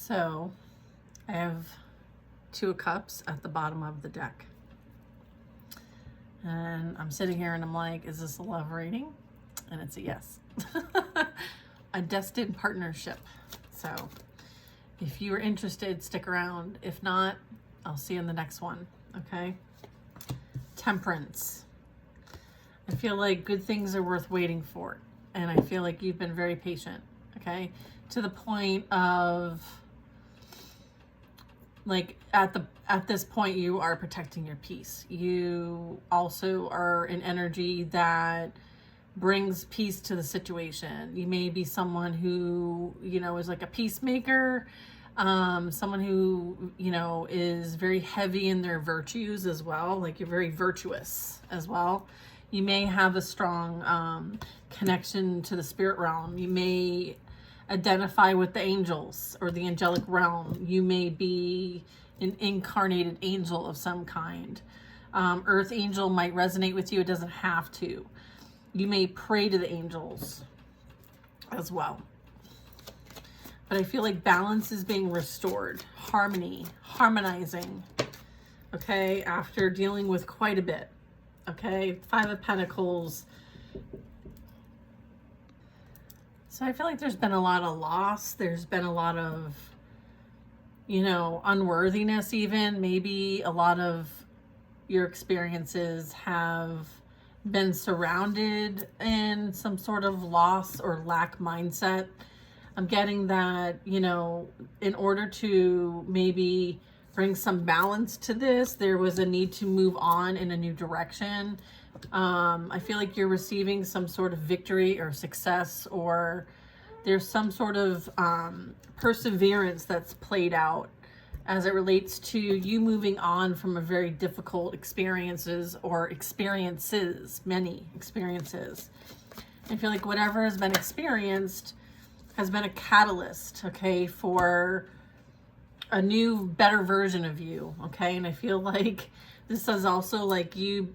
So I have Two of Cups at the bottom of the deck. And I'm sitting here and I'm like, is this a love reading? And it's a yes. A destined partnership. So if you are interested, stick around. If not, I'll see you in the next one. Okay? Temperance. I feel like good things are worth waiting for. And I feel like you've been very patient. Okay? To the point of, like, at this point, you are protecting your peace. You also are an energy that brings peace to the situation. You may be someone who, is like a peacemaker, someone who, is very heavy in their virtues as well. Like, you're very virtuous as well. You may have a strong connection to the spirit realm. You may identify with the angels or the angelic realm. You may be an incarnated angel of some kind. Earth angel might resonate with you. It doesn't have to. You may pray to the angels as well. But I feel like balance is being restored. Harmony, harmonizing. Okay, after dealing with quite a bit. Okay, Five of Pentacles. So I feel like there's been a lot of loss. There's been a lot of, unworthiness even. Maybe a lot of your experiences have been surrounded in some sort of loss or lack mindset. I'm getting that, in order to maybe bring some balance to this, there was a need to move on in a new direction. I feel like you're receiving some sort of victory or success, or there's some sort of perseverance that's played out as it relates to you moving on from a very difficult experiences, many experiences. I feel like whatever has been experienced has been a catalyst, okay, for a new, better version of you, okay? And I feel like this is also like you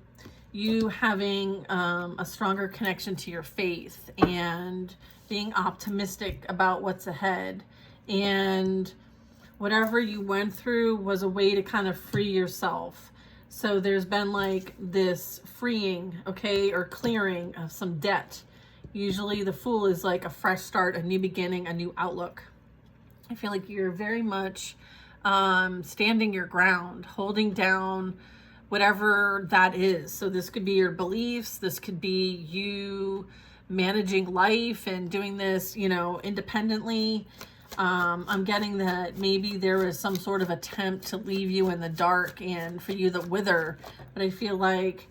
having a stronger connection to your faith and being optimistic about what's ahead. And whatever you went through was a way to kind of free yourself. So there's been like this freeing, okay, or clearing of some debt. Usually the Fool is like a fresh start, a new beginning, a new outlook. I feel like you're very much standing your ground, holding down whatever that is. So this could be your beliefs. This could be you managing life and doing this, independently. I'm getting that maybe there was some sort of attempt to leave you in the dark and for you to wither, but I feel like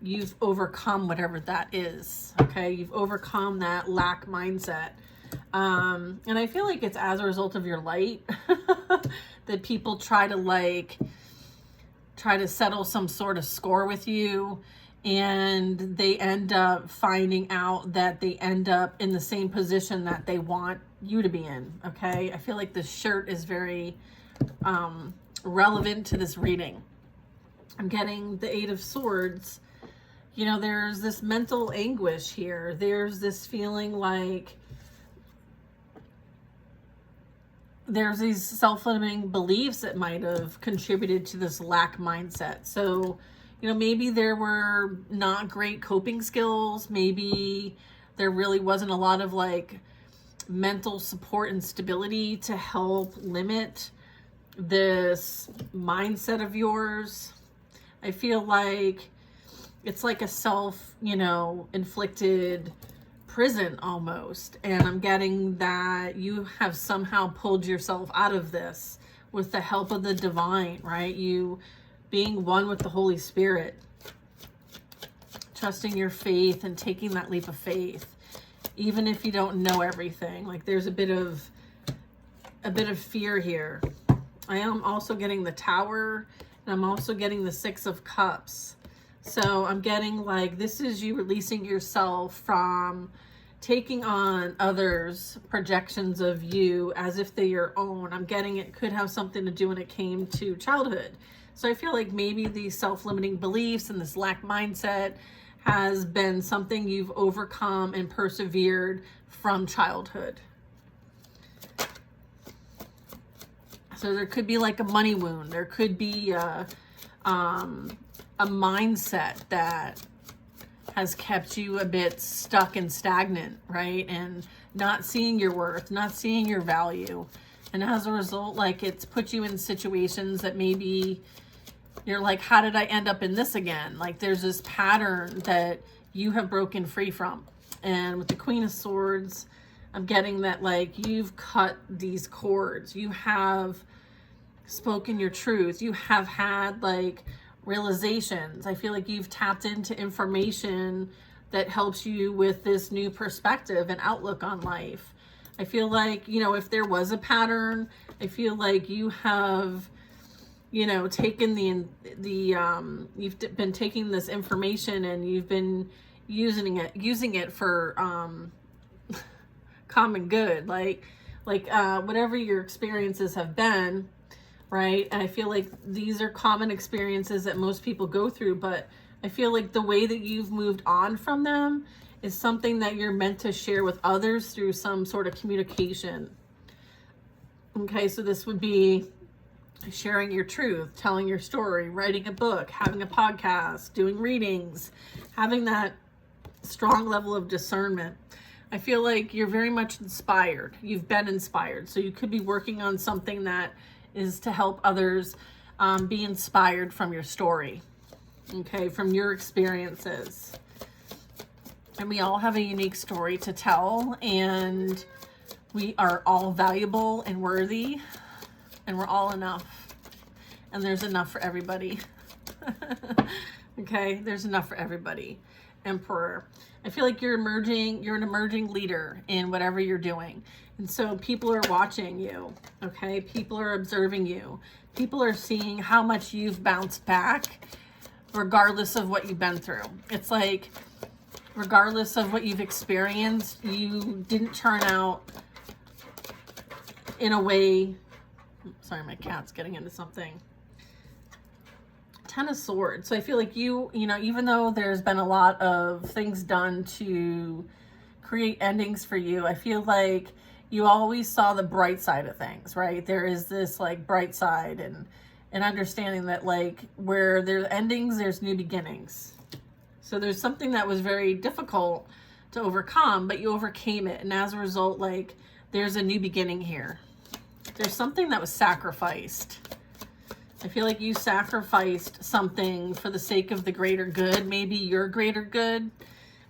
you've overcome whatever that is. Okay, you've overcome that lack mindset. And I feel like it's as a result of your light that people try to settle some sort of score with you, and they end up finding out that they end up in the same position that they want you to be in. Okay, I feel like this shirt is very relevant to this reading. I'm getting the Eight of Swords. There's this mental anguish here. There's this feeling like there's these self-limiting beliefs that might have contributed to this lack mindset. So, maybe there were not great coping skills. Maybe there really wasn't a lot of like mental support and stability to help limit this mindset of yours. I feel like it's like a inflicted prison almost. And I'm getting that you have somehow pulled yourself out of this with the help of the divine, right? You being one with the Holy Spirit, trusting your faith and taking that leap of faith, even if you don't know everything. Like there's a bit of fear here. I am also getting the Tower, and I'm also getting the Six of Cups. So I'm getting like this is you releasing yourself from taking on others' projections of you as if they're your own. I'm getting it could have something to do when it came to childhood. So I feel like maybe these self-limiting beliefs and this lack mindset has been something you've overcome and persevered from childhood. So there could be like a money wound. There could be a mindset that has kept you a bit stuck and stagnant, right? And not seeing your worth, not seeing your value. And as a result, like, it's put you in situations that maybe you're like, how did I end up in this again? Like, there's this pattern that you have broken free from. And with the Queen of Swords, I'm getting that, like, you've cut these cords. You have spoken your truth. You have had, like, realizations. I feel like you've tapped into information that helps you with this new perspective and outlook on life. I feel like, you know, if there was a pattern, I feel like you have, you know, taken you've been taking this information and you've been using it for common good, like whatever your experiences have been, right? And I feel like these are common experiences that most people go through, but I feel like the way that you've moved on from them is something that you're meant to share with others through some sort of communication. Okay, so this would be sharing your truth, telling your story, writing a book, having a podcast, doing readings, having that strong level of discernment. I feel like you're very much inspired. You've been inspired. So you could be working on something that is to help others be inspired from your story, okay, from your experiences. And we all have a unique story to tell, and we are all valuable and worthy, and we're all enough. And there's enough for everybody. Okay, there's enough for everybody. Emperor. I feel like you're an emerging leader in whatever you're doing. And so people are watching you, okay? People are observing you. People are seeing how much you've bounced back regardless of what you've been through. It's like, regardless of what you've experienced, you didn't turn out in a way, sorry, my cat's getting into something. Ten of Swords. So I feel like you know, even though there's been a lot of things done to create endings for you, I feel like you always saw the bright side of things, right? There is this like bright side and understanding that, like, where there's endings, there's new beginnings. So there's something that was very difficult to overcome, but you overcame it. And as a result, like, there's a new beginning here. There's something that was sacrificed. I feel like you sacrificed something for the sake of the greater good, maybe your greater good.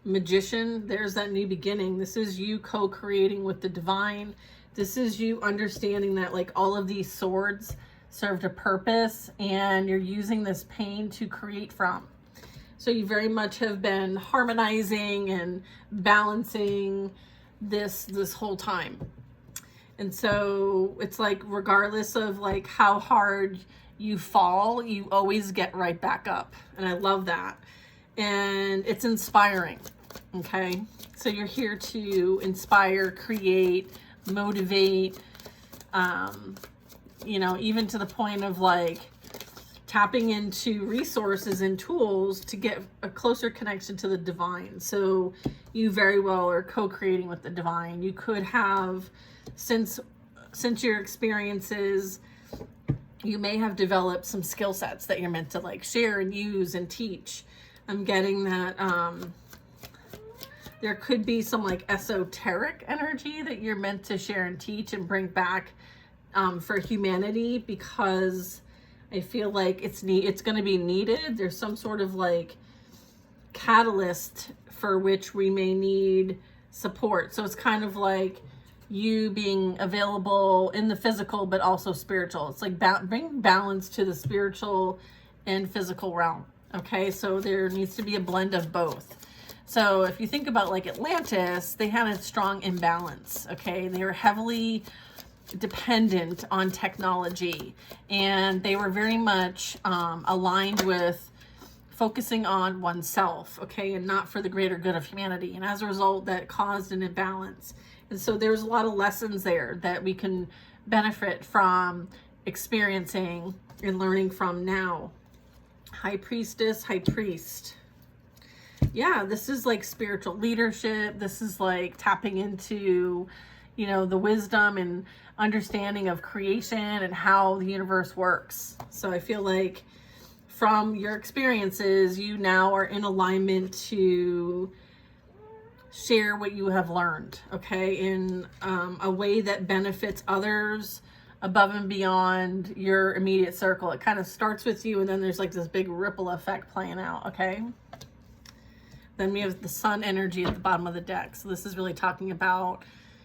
Magician, there's that new beginning. This is you co-creating with the divine. This is you understanding that, like, all of these swords served a purpose and you're using this pain to create from. So you very much have been harmonizing and balancing this whole time. And so it's like, regardless of like how hard you fall, you always get right back up. And I love that. And it's inspiring. Okay. So you're here to inspire, create, motivate, you know, even to the point of like tapping into resources and tools to get a closer connection to the divine. So you very well are co-creating with the divine. You could have, since your experiences, you may have developed some skill sets that you're meant to like share and use and teach. I'm getting that there could be some like esoteric energy that you're meant to share and teach and bring back for humanity, because I feel like it's going to be needed. There's some sort of like catalyst for which we may need support. So it's kind of like you being available in the physical, but also spiritual. It's like bring balance to the spiritual and physical realm. Okay, so there needs to be a blend of both. So if you think about like Atlantis, they had a strong imbalance. Okay, they were heavily dependent on technology, and they were very much aligned with focusing on oneself, okay, and not for the greater good of humanity. And as a result, that caused an imbalance. And so there's a lot of lessons there that we can benefit from experiencing and learning from now. High Priestess, High Priest. Yeah, this is like spiritual leadership. This is like tapping into, you know, the wisdom and understanding of creation and how the universe works. So I feel like from your experiences, you now are in alignment to share what you have learned, okay, in a way that benefits others above and beyond your immediate circle. It kind of starts with you, and then there's like this big ripple effect playing out, okay? Then we have the sun energy at the bottom of the deck. So this is really talking about,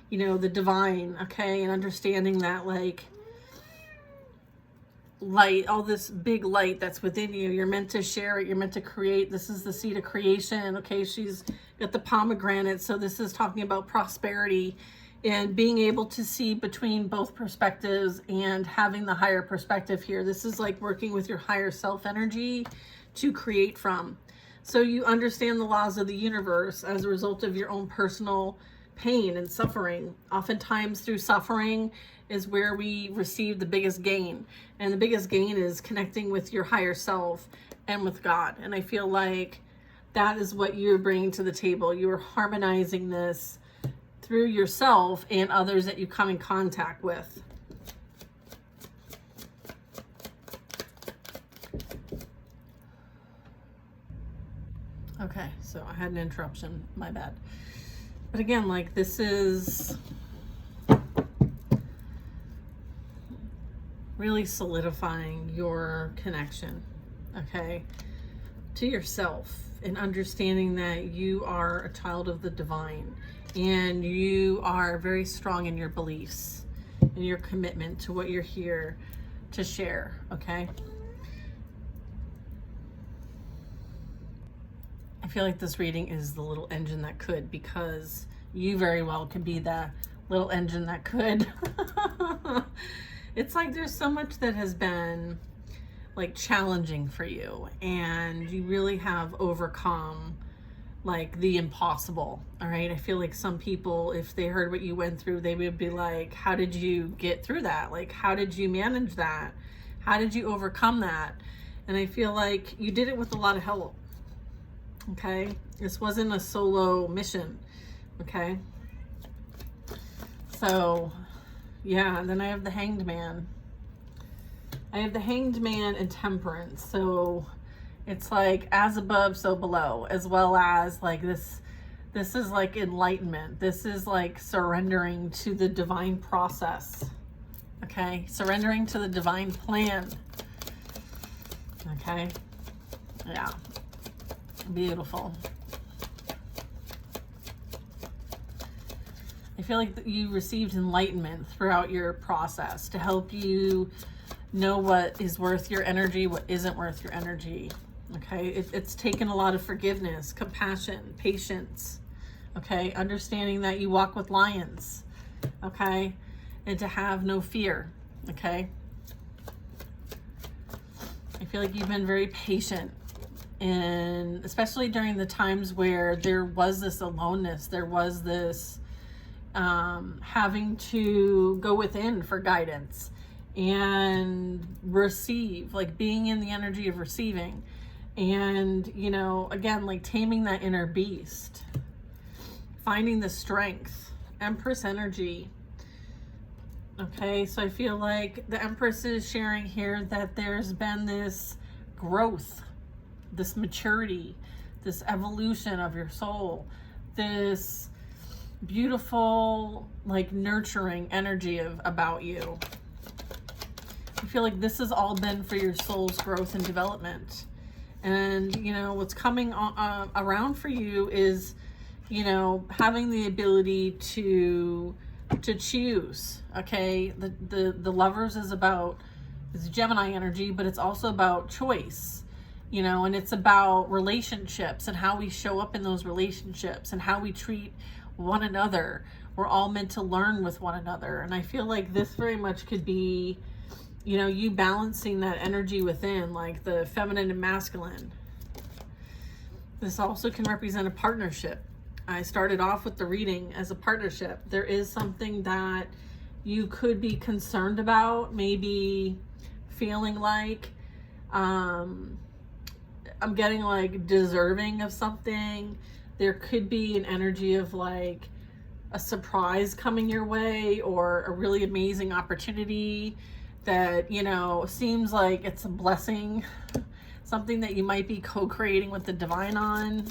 you know, the divine, okay, and understanding that, like, light, all this big light that's within you. You're meant to share it. You're meant to create. This is the seed of creation, okay? She's got the pomegranate. So this is talking about prosperity and being able to see between both perspectives and having the higher perspective here. This is like working with your higher self energy to create from. So you understand the laws of the universe as a result of your own personal pain and suffering. Oftentimes through suffering is where we receive the biggest gain. And the biggest gain is connecting with your higher self and with God. And I feel like that is what you're bringing to the table. You're harmonizing this through yourself and others that you come in contact with. Okay, so I had an interruption, my bad. But again, like, this is really solidifying your connection, okay, to yourself, and understanding that you are a child of the divine and you are very strong in your beliefs and your commitment to what you're here to share, okay? I feel like this reading is the little engine that could, because you very well could be the little engine that could. It's like there's so much that has been like challenging for you, and you really have overcome like the impossible. All right. I feel like some people, if they heard what you went through, they would be like, how did you get through that? Like, how did you manage that? How did you overcome that? And I feel like you did it with a lot of help. Okay. This wasn't a solo mission. Okay. So yeah, and then I have the Hanged Man. I have the Hanged Man and Temperance. So it's like as above, so below, as well as like this is like enlightenment. This is like surrendering to the divine process. Okay. Surrendering to the divine plan. Okay. Yeah. Beautiful. I feel like you received enlightenment throughout your process to help you know what is worth your energy, what isn't worth your energy. Okay, it's taken a lot of forgiveness, compassion, patience. Okay, understanding that you walk with lions. Okay, and to have no fear. Okay, I feel like you've been very patient, and especially during the times where there was this aloneness, there was this having to go within for guidance and receive, like being in the energy of receiving. And, you know, again, like taming that inner beast, finding the strength, Empress energy. Okay, so I feel like the Empress is sharing here that there's been this growth, this maturity, this evolution of your soul, this beautiful, like nurturing energy about you. I feel like this has all been for your soul's growth and development. And, you know, what's coming around for you is, you know, having the ability to choose. Okay, the Lovers is about, it's Gemini energy, but it's also about choice, you know, and it's about relationships and how we show up in those relationships and how we treat one another. We're all meant to learn with one another. And I feel like this very much could be, you know, you balancing that energy within, like the feminine and masculine. This also can represent a partnership. I started off with the reading as a partnership. There is something that you could be concerned about, maybe feeling like I'm getting like deserving of something. There could be an energy of like a surprise coming your way, or a really amazing opportunity that, you know, seems like it's a blessing, something that you might be co-creating with the divine on.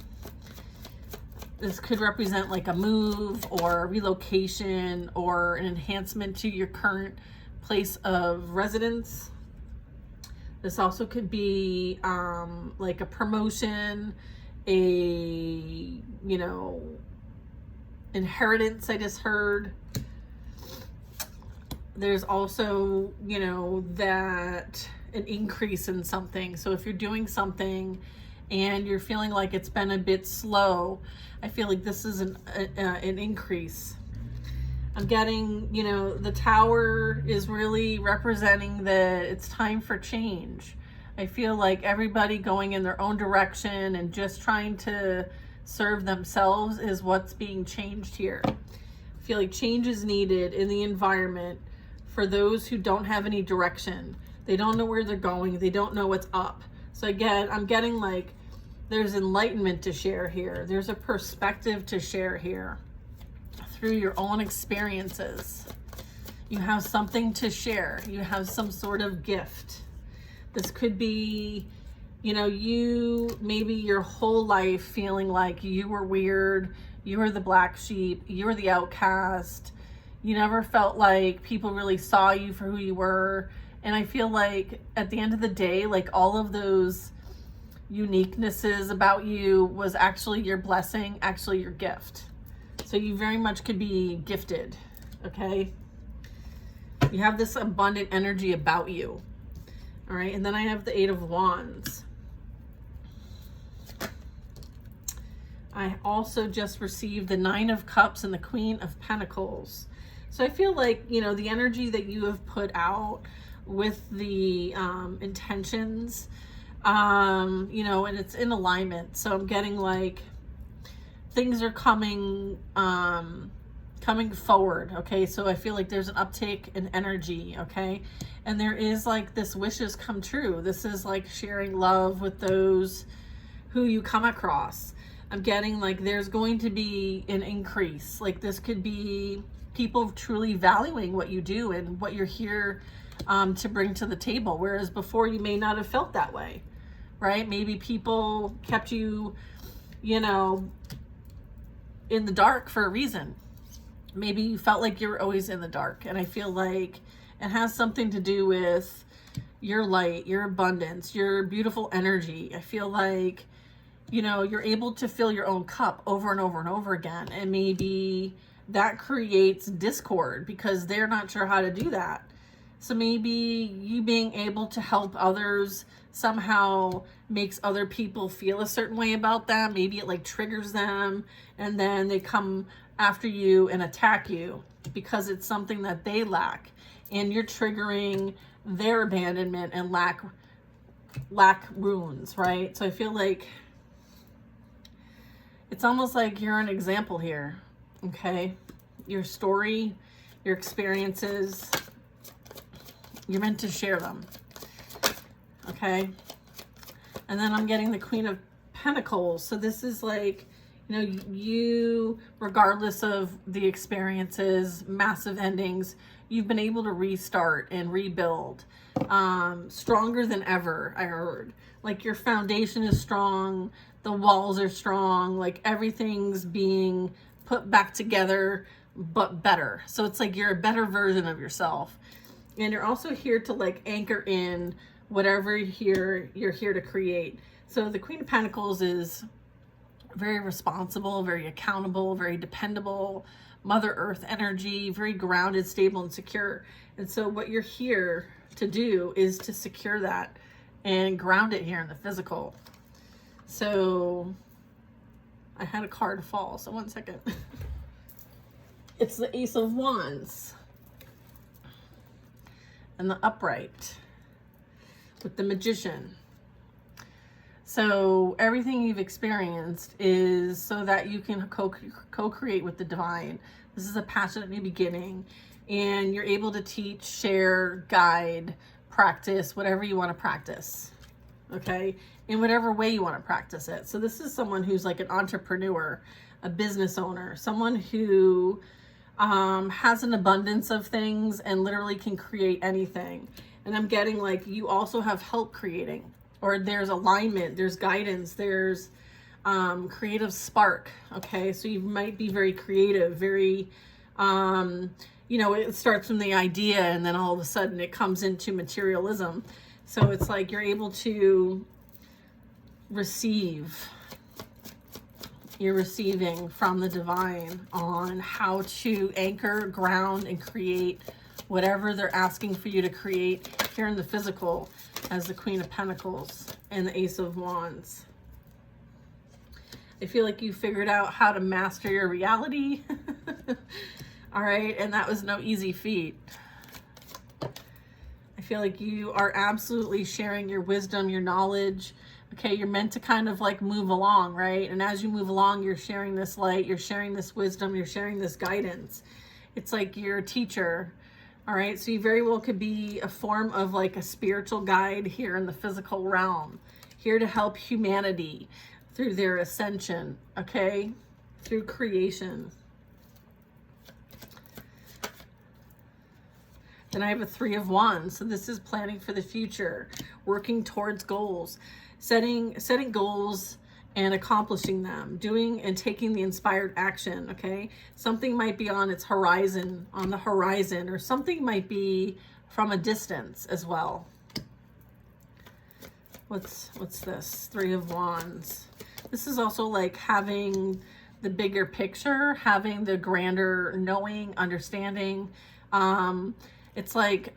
This could represent like a move or a relocation or an enhancement to your current place of residence. This also could be like a promotion, a, you know, inheritance I just heard. There's also, you know, that an increase in something. So if you're doing something and you're feeling like it's been a bit slow, I feel like this is an increase. I'm getting, you know, the Tower is really representing that it's time for change. I feel like everybody going in their own direction and just trying to serve themselves is what's being changed here. I feel like change is needed in the environment for those who don't have any direction. They don't know where they're going. They don't know what's up. So again, I'm getting like there's enlightenment to share here. There's a perspective to share here through your own experiences. You have something to share. You have some sort of gift. This could be, you know, you maybe your whole life feeling like you were weird, you were the black sheep, you were the outcast. You never felt like people really saw you for who you were. And I feel like at the end of the day, like all of those uniquenesses about you was actually your blessing, actually your gift. So you very much could be gifted, okay? You have this abundant energy about you, all right? And then I have the Eight of Wands. I also just received the Nine of Cups and the Queen of Pentacles. So I feel like, you know, the energy that you have put out with the intentions, you know, and it's in alignment. So I'm getting like things are coming forward, okay? So I feel like there's an uptake in energy, okay? And there is like this wishes come true. This is like sharing love with those who you come across. I'm getting like there's going to be an increase. Like this could be people truly valuing what you do and what you're here to bring to the table. Whereas before you may not have felt that way, right? Maybe people kept you, you know, in the dark for a reason. Maybe you felt like you were always in the dark. And I feel like it has something to do with your light, your abundance, your beautiful energy. I feel like, you know, you're able to fill your own cup over and over and over again. And maybe that creates discord because they're not sure how to do that. So maybe you being able to help others somehow makes other people feel a certain way about them. Maybe it like triggers them and then they come after you and attack you because it's something that they lack. And you're triggering their abandonment and lack wounds, right? So I feel like it's almost like you're an example here, okay? Your story, your experiences, you're meant to share them, okay? And then I'm getting the Queen of Pentacles. So this is like, you know, you, regardless of the experiences, massive endings, you've been able to restart and rebuild. Stronger than ever, I heard. Like your foundation is strong, the walls are strong, like everything's being put back together, but better. So it's like you're a better version of yourself. And you're also here to like anchor in whatever you're here to create. So the Queen of Pentacles is very responsible, very accountable, very dependable, Mother Earth energy, very grounded, stable, and secure. And so what you're here to do is to secure that and ground it here in the physical. So I had a card fall, so one second. It's the Ace of Wands and the Upright with the Magician. So everything you've experienced is so that you can co-create with the divine. This is a passionate new beginning, and you're able to teach, share, guide, practice, whatever you want to practice, okay? In whatever way you want to practice it. So this is someone who's like an entrepreneur, a business owner, someone who has an abundance of things and literally can create anything. And I'm getting like you also have help creating, or there's alignment, there's guidance, there's creative spark. Okay, so you might be very creative, very you know, it starts from the idea and then all of a sudden it comes into materialism. So it's like you're able to receive, you're receiving from the divine on how to anchor, ground, and create whatever they're asking for you to create here in the physical, as the Queen of Pentacles and the Ace of Wands. I feel like you figured out how to master your reality. All right, and that was no easy feat. I feel like you are absolutely sharing your wisdom, your knowledge. Okay, you're meant to kind of like move along, right? And as you move along, you're sharing this light, you're sharing this wisdom, you're sharing this guidance. It's like you're a teacher, all right? So you very well could be a form of like a spiritual guide here in the physical realm, here to help humanity through their ascension, okay? Through creation. Then I have a Three of Wands. So this is planning for the future, working towards goals, setting goals and accomplishing them, doing and taking the inspired action, okay? Something might be on its horizon, on the horizon, or something might be from a distance as well. What's this? Three of Wands. This is also like having the bigger picture, having the grander knowing, understanding. It's like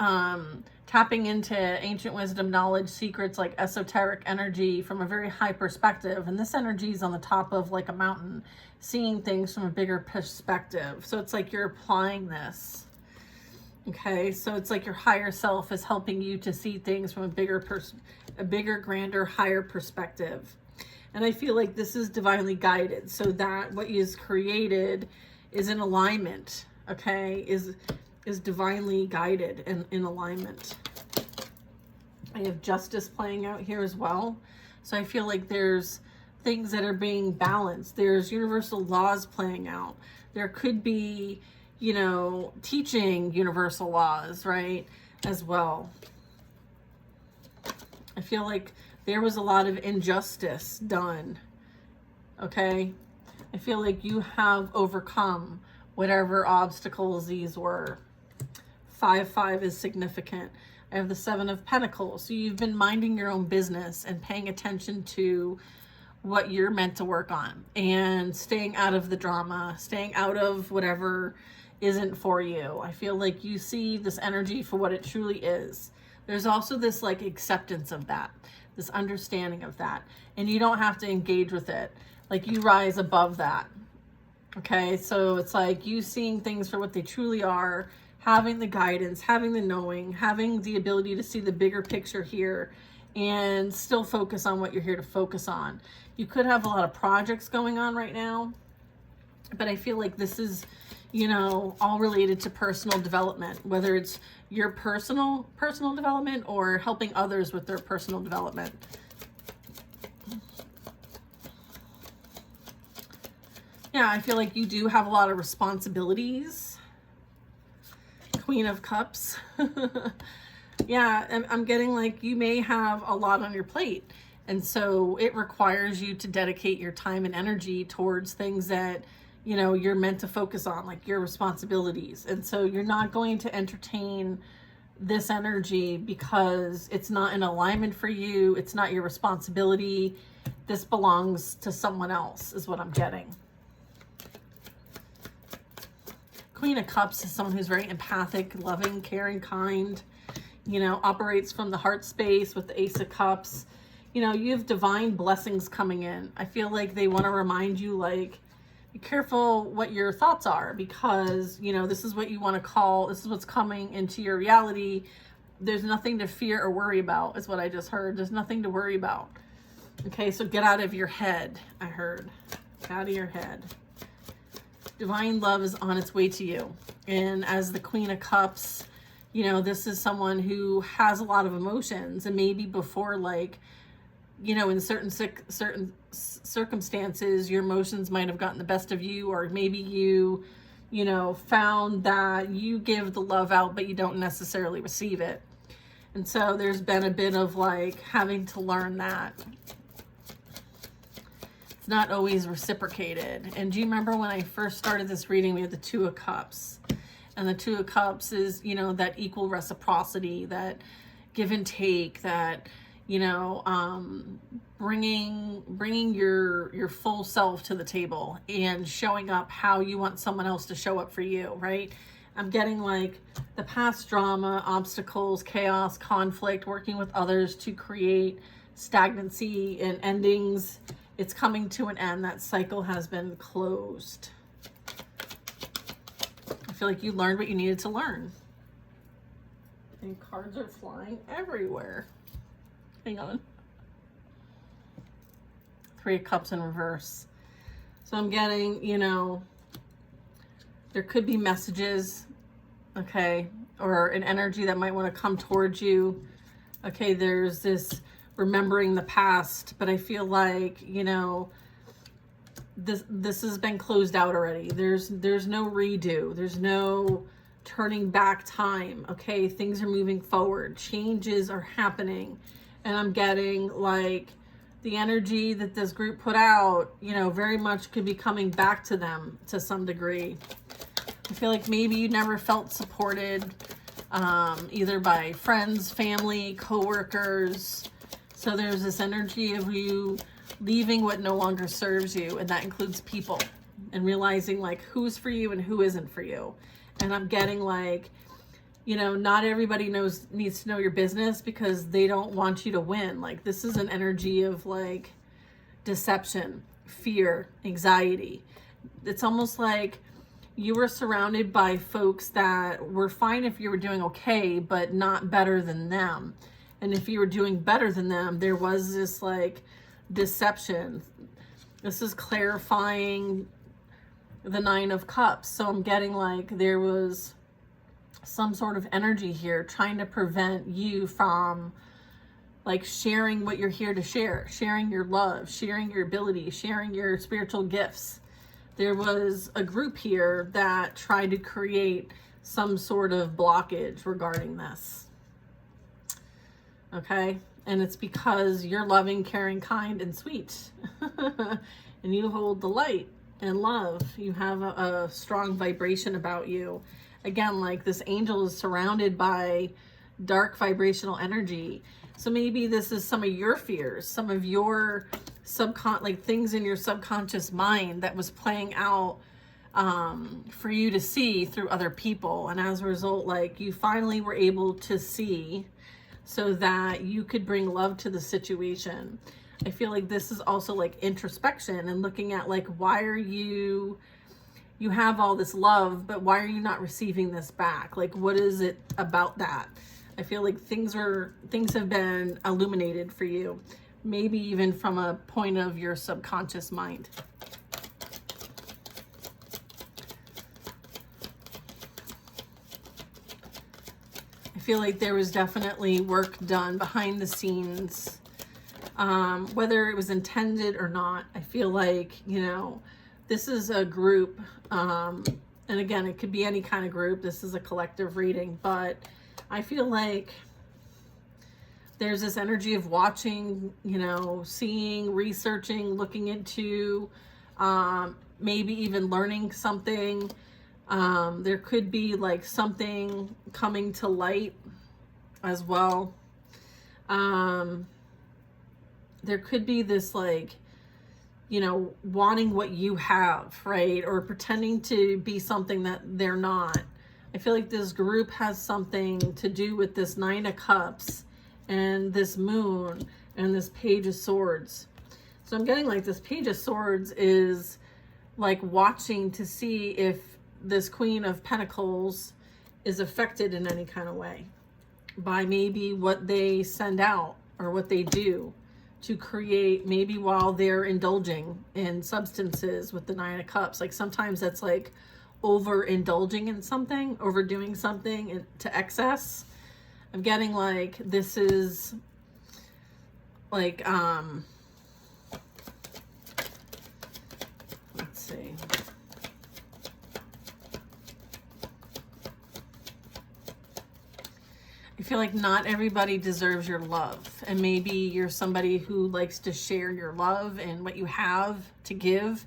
tapping into ancient wisdom, knowledge, secrets, like esoteric energy from a very high perspective. And this energy is on the top of like a mountain, seeing things from a bigger perspective. So it's like you're applying this. Okay, so it's like your higher self is helping you to see things from a bigger, grander, higher perspective. And I feel like this is divinely guided, so that what is created is in alignment, okay, is divinely guided and in alignment. I have justice playing out here as well. So I feel like there's things that are being balanced. There's universal laws playing out. There could be, you know, teaching universal laws, right, as well. I feel like there was a lot of injustice done, okay? I feel like you have overcome whatever obstacles these were. 5-5 is significant. I have the Seven of Pentacles. So you've been minding your own business and paying attention to what you're meant to work on and staying out of the drama, staying out of whatever isn't for you. I feel like you see this energy for what it truly is. There's also this like acceptance of that, this understanding of that, and you don't have to engage with it. Like you rise above that. Okay, so it's like you seeing things for what they truly are, having the guidance, having the knowing, having the ability to see the bigger picture here and still focus on what you're here to focus on. You could have a lot of projects going on right now, but I feel like this is, you know, all related to personal development, whether it's your personal development or helping others with their personal development. Yeah, I feel like you do have a lot of responsibilities. Queen of Cups. Yeah, I'm getting like you may have a lot on your plate. And so it requires you to dedicate your time and energy towards things that, you know, you're meant to focus on, like your responsibilities. And so you're not going to entertain this energy because it's not in alignment for you. It's not your responsibility. This belongs to someone else, is what I'm getting. Queen of Cups is someone who's very empathic, loving, caring, kind, you know, operates from the heart space with the Ace of Cups. You know, you have divine blessings coming in. I feel like they want to remind you, like, be careful what your thoughts are because, you know, this is what you want to call, this is what's coming into your reality. There's nothing to fear or worry about, is what I just heard. There's nothing to worry about. Okay, so get out of your head, I heard. Get out of your head. Divine love is on its way to you. And as the Queen of Cups, you know, this is someone who has a lot of emotions. And maybe before, like, you know, in certain circumstances, your emotions might have gotten the best of you, or maybe you know, found that you give the love out, but you don't necessarily receive it. And so there's been a bit of like having to learn that it's not always reciprocated. And do you remember when I first started this reading, we had the Two of Cups, and the Two of Cups is, you know, that equal reciprocity, that give and take, that, you know, bringing your full self to the table and showing up how you want someone else to show up for you, right? I'm getting like the past drama, obstacles, chaos, conflict, working with others to create stagnancy and endings. It's coming to an end. That cycle has been closed. I feel like you learned what you needed to learn. And cards are flying everywhere. Hang on. Three of Cups in reverse. So I'm getting, you know, there could be messages, okay, or an energy that might want to come towards you. Okay, there's this remembering the past, but I feel like, you know, this has been closed out already. There's no redo. There's no turning back time. Okay, things are moving forward. Changes are happening. And I'm getting like the energy that this group put out, you know, very much could be coming back to them to some degree. I feel like maybe you never felt supported, either by friends, family, coworkers. So there's this energy of you leaving what no longer serves you, and that includes people, and realizing like who's for you and who isn't for you. And I'm getting like, you know, not everybody needs to know your business because they don't want you to win. Like this is an energy of like deception, fear, anxiety. It's almost like you were surrounded by folks that were fine if you were doing okay, but not better than them. And if you were doing better than them, there was this like deception. This is clarifying the Nine of Cups. So I'm getting like there was some sort of energy here trying to prevent you from like sharing what you're here to share, sharing your love, sharing your ability, sharing your spiritual gifts. There was a group here that tried to create some sort of blockage regarding this. Okay, and it's because you're loving, caring, kind, and sweet. And you hold the light and love. You have a strong vibration about you. Again, like this angel is surrounded by dark vibrational energy. So maybe this is some of your fears, some of your like things in your subconscious mind that was playing out for you to see through other people. And as a result, like you finally were able to see so that you could bring love to the situation. I feel like this is also like introspection and looking at like, why are you have all this love, but why are you not receiving this back? Like, what is it about that? I feel like things have been illuminated for you, maybe even from a point of your subconscious mind. I feel like there was definitely work done behind the scenes, whether it was intended or not. I feel like, you know, this is a group, and again, it could be any kind of group. This is a collective reading, but I feel like there's this energy of watching, you know, seeing, researching, looking into, maybe even learning something. There could be like something coming to light as well. There could be this like, you know, wanting what you have, right? Or pretending to be something that they're not. I feel like this group has something to do with this Nine of Cups and this moon and this Page of Swords. So I'm getting like this Page of Swords is like watching to see if this Queen of Pentacles is affected in any kind of way by maybe what they send out or what they do to create, maybe while they're indulging in substances with the Nine of Cups. Like sometimes that's like overindulging in something, overdoing something to excess. I'm getting like this is like, let's see. I feel like not everybody deserves your love. And maybe you're somebody who likes to share your love and what you have to give,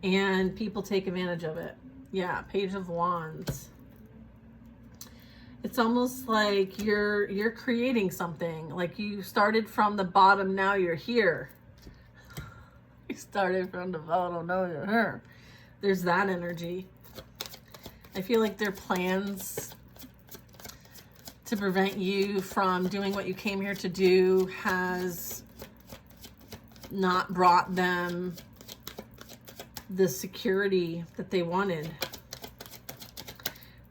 and people take advantage of it. Yeah, Page of Wands. It's almost like you're creating something. Like you started from the bottom, now you're here. You started from the bottom, now you're here. There's that energy. I feel like their plans to prevent you from doing what you came here to do has not brought them the security that they wanted.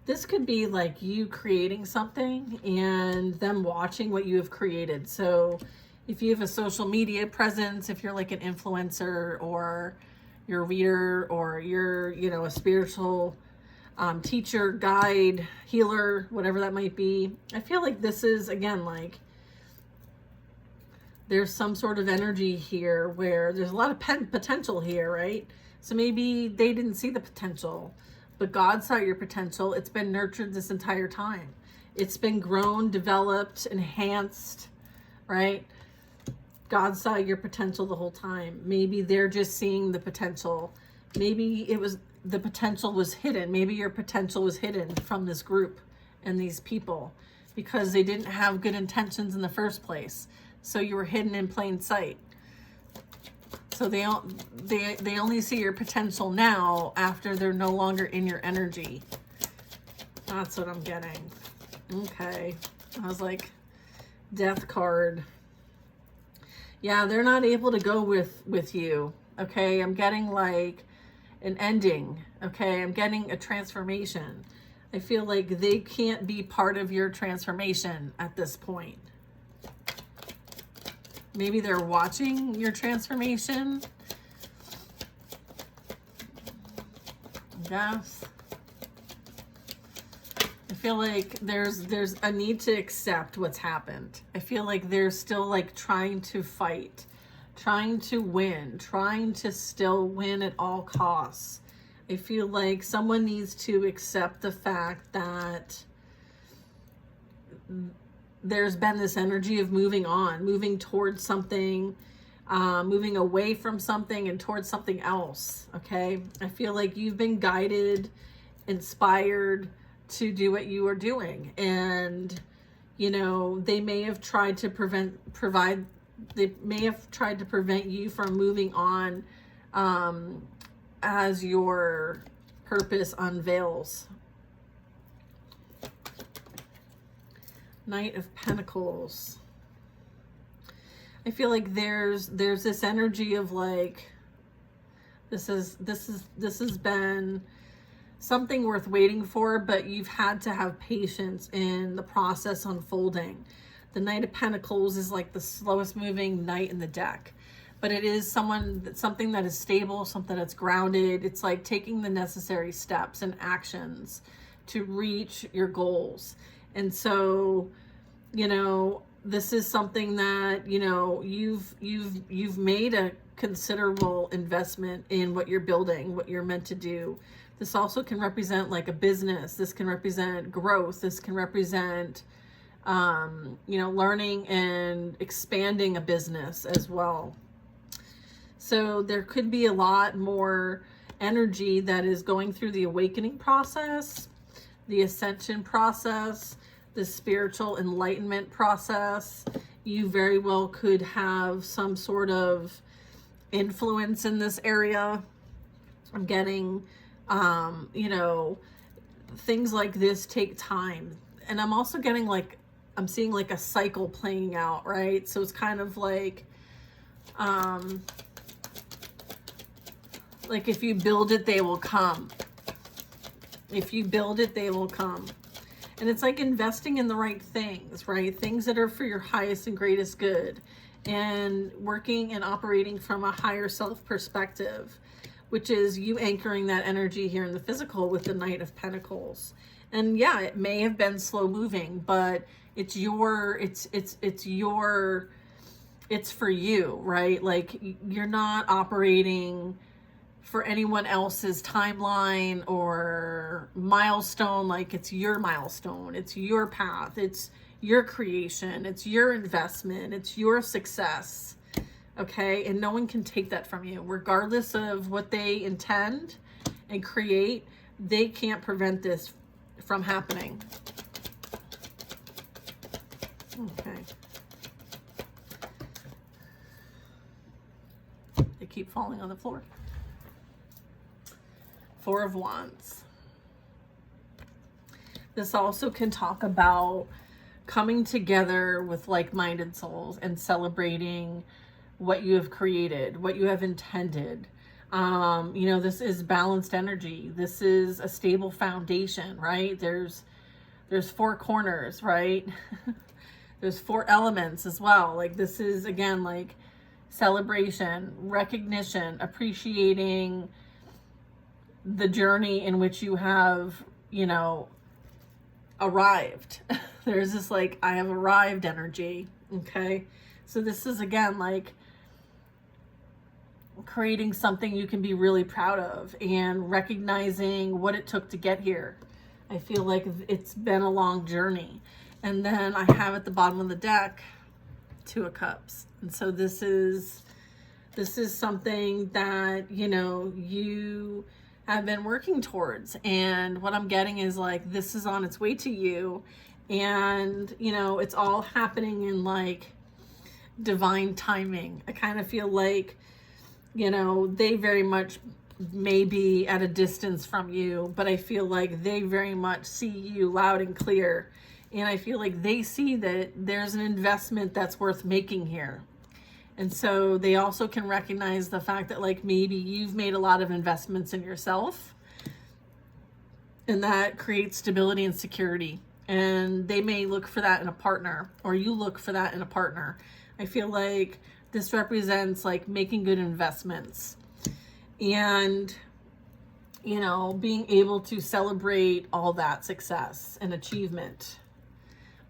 This could be like you creating something and them watching what you have created. So if you have a social media presence, if you're like an influencer, or you're a reader, or you're, you know, a spiritual teacher, guide, healer, whatever that might be, I feel like this is, again, like there's some sort of energy here where there's a lot of potential here, right? So maybe they didn't see the potential, but God saw your potential. It's been nurtured this entire time. It's been grown, developed, enhanced, right? God saw your potential the whole time. Maybe they're just seeing the potential. Maybe the potential was hidden. Maybe your potential was hidden from this group and these people because they didn't have good intentions in the first place. So you were hidden in plain sight. So they only see your potential now after they're no longer in your energy. That's what I'm getting. Okay. I was like, Death card. Yeah, they're not able to go with you. Okay. I'm getting like an ending. Okay. I'm getting a transformation. I feel like they can't be part of your transformation at this point. Maybe they're watching your transformation. Yes. I feel like there's a need to accept what's happened. I feel like they're still like trying to fight, trying to win, trying to still win at all costs. I feel like someone needs to accept the fact that there's been this energy of moving on, moving towards something, moving away from something and towards something else. Okay. I feel like you've been guided, inspired to do what you are doing. And, you know, they may have tried to prevent you from moving on, as your purpose unveils. Knight of Pentacles. I feel like there's this energy of like, this has been something worth waiting for, but you've had to have patience in the process unfolding. The Knight of Pentacles is like the slowest moving knight in the deck, but it is something that is stable, something that's grounded. It's like taking the necessary steps and actions to reach your goals. And so, you know, this is something that, you know, you've made a considerable investment in what you're building, what you're meant to do. This also can represent like a business. This can represent growth. This can represent, you know, learning and expanding a business as well. So there could be a lot more energy that is going through the awakening process, the ascension process, the spiritual enlightenment process. You very well could have some sort of influence in this area. I'm getting, you know, things like this take time. And I'm also getting like, I'm seeing like a cycle playing out, right? So it's kind of like if you build it, they will come. If you build it, they will come. And it's like investing in the right things, right? Things that are for your highest and greatest good, and working and operating from a higher self perspective, which is you anchoring that energy here in the physical with the Knight of Pentacles. And yeah, it may have been slow moving, but it's your it's for you, right? Like you're not operating for anyone else's timeline or milestone. Like it's your milestone, it's your path, it's your creation, it's your investment, it's your success. Okay, and no one can take that from you, regardless of what they intend and create. They can't prevent this from happening. Okay. They keep falling on the floor. Four of Wands. This also can talk about coming together with like-minded souls and celebrating what you have created, what you have intended. You know, this is balanced energy. This is a stable foundation, right? There's four corners, right? There's four elements as well. Like this is, again, like celebration, recognition, appreciating the journey in which you have, you know, arrived. There's this like, I have arrived energy. Okay. So this is, again, like creating something you can be really proud of and recognizing what it took to get here. I feel like it's been a long journey. And then I have at the bottom of the deck, Two of Cups. And so this is something that, you know, you have been working towards. And what I'm getting is like, this is on its way to you. And, you know, it's all happening in like divine timing. I kind of feel like, you know, they very much may be at a distance from you, but I feel like they very much see you loud and clear. And I feel like they see that there's an investment that's worth making here. And so they also can recognize the fact that like maybe you've made a lot of investments in yourself, and that creates stability and security. And they may look for that in a partner, or you look for that in a partner. I feel like this represents like making good investments and, you know, being able to celebrate all that success and achievement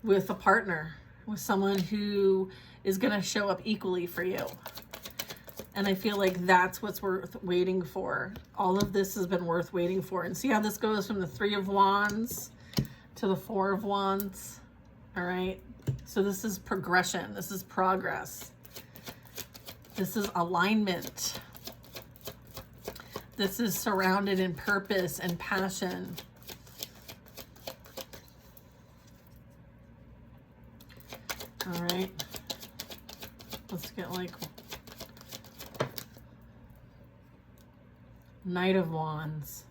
with a partner, with someone who is going to show up equally for you. And I feel like that's what's worth waiting for. All of this has been worth waiting for. And see how this goes from the Three of Wands to the Four of Wands. All right. So this is progression. This is progress. This is alignment. This is surrounded in purpose and passion. All right. Let's get like Knight of Wands.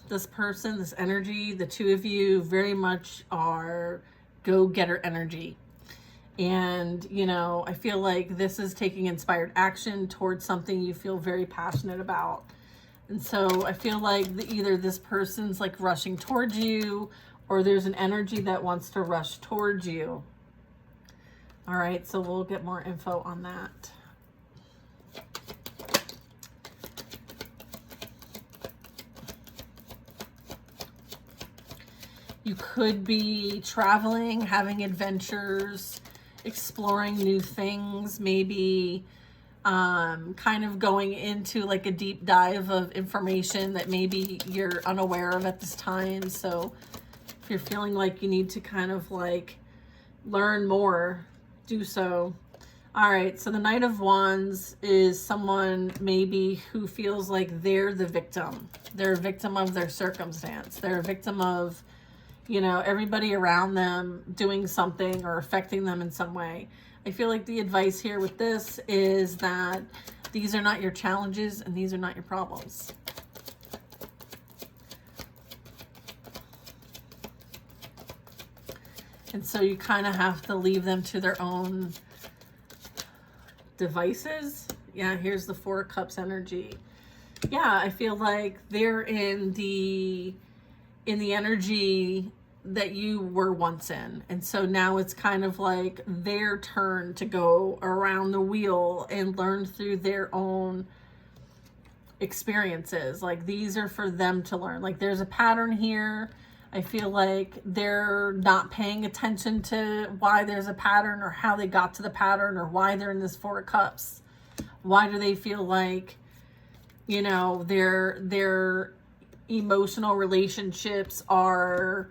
This person, this energy, the two of you very much are go-getter energy. And, you know, I feel like this is taking inspired action towards something you feel very passionate about. And so I feel like either this person's like rushing towards you, or there's an energy that wants to rush towards you. All right, so we'll get more info on that. You could be traveling, having adventures, exploring new things, maybe kind of going into like a deep dive of information that maybe you're unaware of at this time. So if you're feeling like you need to kind of like learn more, do so. All right, so the Knight of Wands is someone maybe who feels like they're the victim. They're a victim of their circumstance. They're a victim of, you know, everybody around them doing something or affecting them in some way. I feel like the advice here with this is that these are not your challenges and these are not your problems. And so you kind of have to leave them to their own devices. Yeah, here's the Four of Cups energy. Yeah, I feel like they're in the energy that you were once in. And so now it's kind of like their turn to go around the wheel and learn through their own experiences. Like these are for them to learn. Like there's a pattern here. I feel like they're not paying attention to why there's a pattern or how they got to the pattern or why they're in this Four of Cups. Why do they feel like, you know, their emotional relationships are